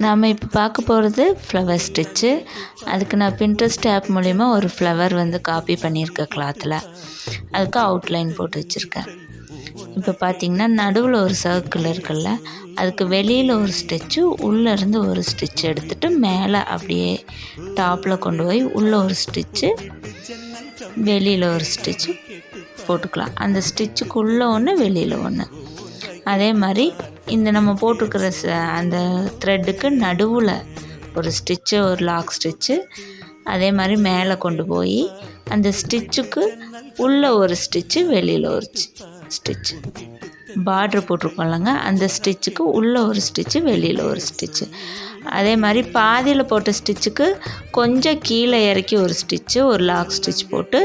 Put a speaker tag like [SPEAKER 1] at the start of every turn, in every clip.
[SPEAKER 1] நாம் இப்போ பார்க்க போகிறது ஃப்ளவர் ஸ்டிச்சு. அதுக்கு நான் பின்ட்ரெஸ்ட் ஆப் மூலிமா ஒரு ஃப்ளவர் வந்து காப்பி பண்ணியிருக்கேன் கிளாத்தில். அதுக்கு அவுட்லைன் போட்டு வச்சுருக்கேன். இப்போ பார்த்திங்கன்னா நடுவில் ஒரு சர்க்கிள் இருக்குல்ல, அதுக்கு வெளியில் ஒரு ஸ்டிச்சு, உள்ளேருந்து ஒரு ஸ்டிச் எடுத்துகிட்டு மேலே அப்படியே டாப்பில் கொண்டு போய் உள்ளே ஒரு ஸ்டிச்சு, வெளியில் ஒரு ஸ்டிச்சு போட்டுக்கலாம். அந்த ஸ்டிச்சுக்குள்ளே ஒன்று, வெளியில் ஒன்று. அதே மாதிரி இந்த நம்ம போட்டிருக்கிற அந்த த்ரெட்டுக்கு நடுவில் ஒரு ஸ்டிச்சு, ஒரு லாக் ஸ்டிச்சு, அதே மாதிரி மேலே கொண்டு போய் அந்த ஸ்டிச்சுக்கு உள்ளே ஒரு ஸ்டிச்சு, வெளியில் ஒரு ஸ்டிச்சு, பார்ட்ரு போட்டிருக்கோம்லங்க, அந்த ஸ்டிச்சுக்கு உள்ளே ஒரு ஸ்டிச்சு, வெளியில் ஒரு ஸ்டிச்சு. அதே மாதிரி பாதியில் போட்ட ஸ்டிச்சுக்கு கொஞ்சம் கீழே இறக்கி ஒரு ஸ்டிச்சு, ஒரு லாக் ஸ்டிச் போட்டு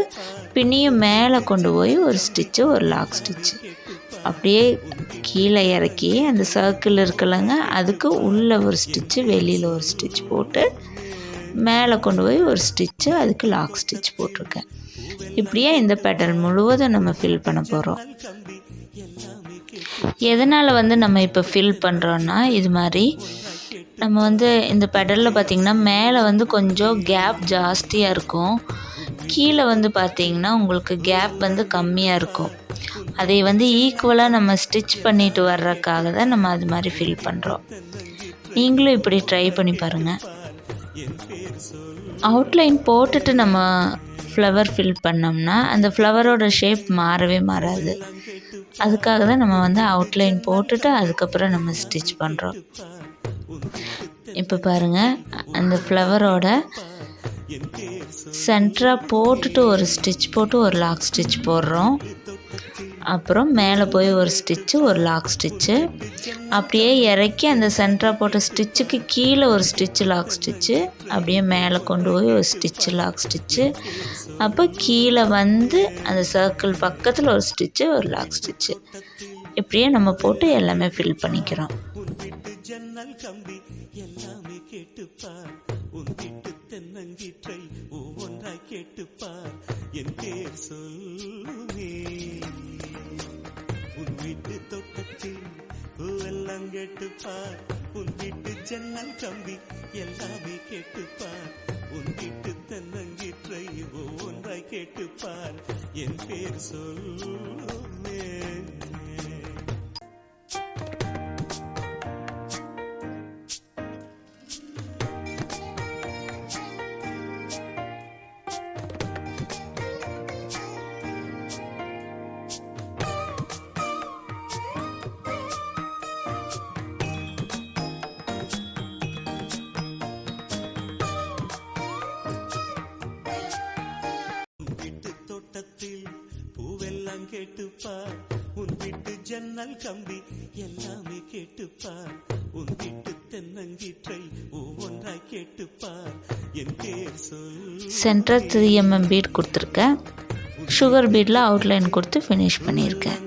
[SPEAKER 1] பின்னியும் மேலே கொண்டு போய் ஒரு ஸ்டிச்சு, ஒரு லாக் ஸ்டிச்சு, அப்படியே கீழே இறக்கி அந்த சர்க்கிள் இருக்குல்லங்க, அதுக்கு உள்ளே ஒரு ஸ்டிச்சு, வெளியில் ஒரு ஸ்டிச் போட்டு மேலே கொண்டு போய் ஒரு ஸ்டிச்சு, அதுக்கு லாக் ஸ்டிச் போட்டிருக்கேன். இப்படியே இந்த பேட்டர்ன் முழுவதும் நம்ம ஃபில் பண்ண போகிறோம். எதனால் வந்து நம்ம இப்போ ஃபில் பண்ணுறோன்னா, இது மாதிரி நம்ம வந்து இந்த பெடலில் பார்த்திங்கன்னா மேலே வந்து கொஞ்சம் கேப் ஜாஸ்தியாக இருக்கும், கீழே வந்து பார்த்திங்கன்னா உங்களுக்கு கேப் வந்து கம்மியாக இருக்கும். அதை வந்து ஈக்குவலாக நம்ம ஸ்டிச் பண்ணிட்டு வர்றதுக்காக தான் நம்ம அது மாதிரி ஃபில் பண்ணுறோம். நீங்களும் இப்படி ட்ரை பண்ணி பாருங்கள். அவுட்லைன் போட்டுட்டு நம்ம ஃப்ளவர் ஃபில் பண்ணோம்னா அந்த ஃப்ளவரோட ஷேப் மாறவே மாறாது. அதுக்காக தான் நம்ம வந்து அவுட்லைன் போட்டுட்டு அதுக்கப்புறம் நம்ம ஸ்டிச் பண்ணுறோம். இப்போ பாருங்கள், அந்த ஃப்ளவரோட சென்டராக போட்டுட்டு ஒரு ஸ்டிச் போட்டு ஒரு லாக் ஸ்டிச் போடுறோம். அப்புறம் மேலே போய் ஒரு ஸ்டிச்சு, ஒரு லாக் ஸ்டிச்சு, அப்படியே இறக்கி அந்த சென்டராக போட்ட ஸ்டிச்சுக்கு கீழே ஒரு ஸ்டிச்சு, லாக் ஸ்டிச்சு, அப்படியே மேலே கொண்டு போய் ஒரு ஸ்டிச்சு, லாக் ஸ்டிச்சு, அப்போ கீழே வந்து அந்த சர்க்கிள் பக்கத்தில் ஒரு ஸ்டிச்சு, ஒரு லாக் ஸ்டிச்சு, இப்படியே நம்ம போட்டு எல்லாமே ஃபில் பண்ணிக்கிறோம். கேட்டுப்பார் உன் வீட்டு ஜன்னல் கம்பி எல்லாமே கேட்டுப்பார், உன் வீட்டு தென்னங்கீற்றை ஒவ்வொன்றாய் கேட்டுப்பார், என் பேர் சொல்லுமே. பூவெல்லாம் கேட்டுப்பார், உன் வீட்டு ஜன்னல் கம்பி எல்லாமே கேட்டுப்பார், உன் வீட்டு தென்னங்கீற்றை ஒவ்வொன்றாய் கேட்டுப்பார், என் பேர் சொல். சென்டர் 3 mm பீட் கொடுத்துருக்கேன். சுகர் பீடில் அவுட்லைன் கொடுத்து ஃபினிஷ் பண்ணியிருக்கேன்.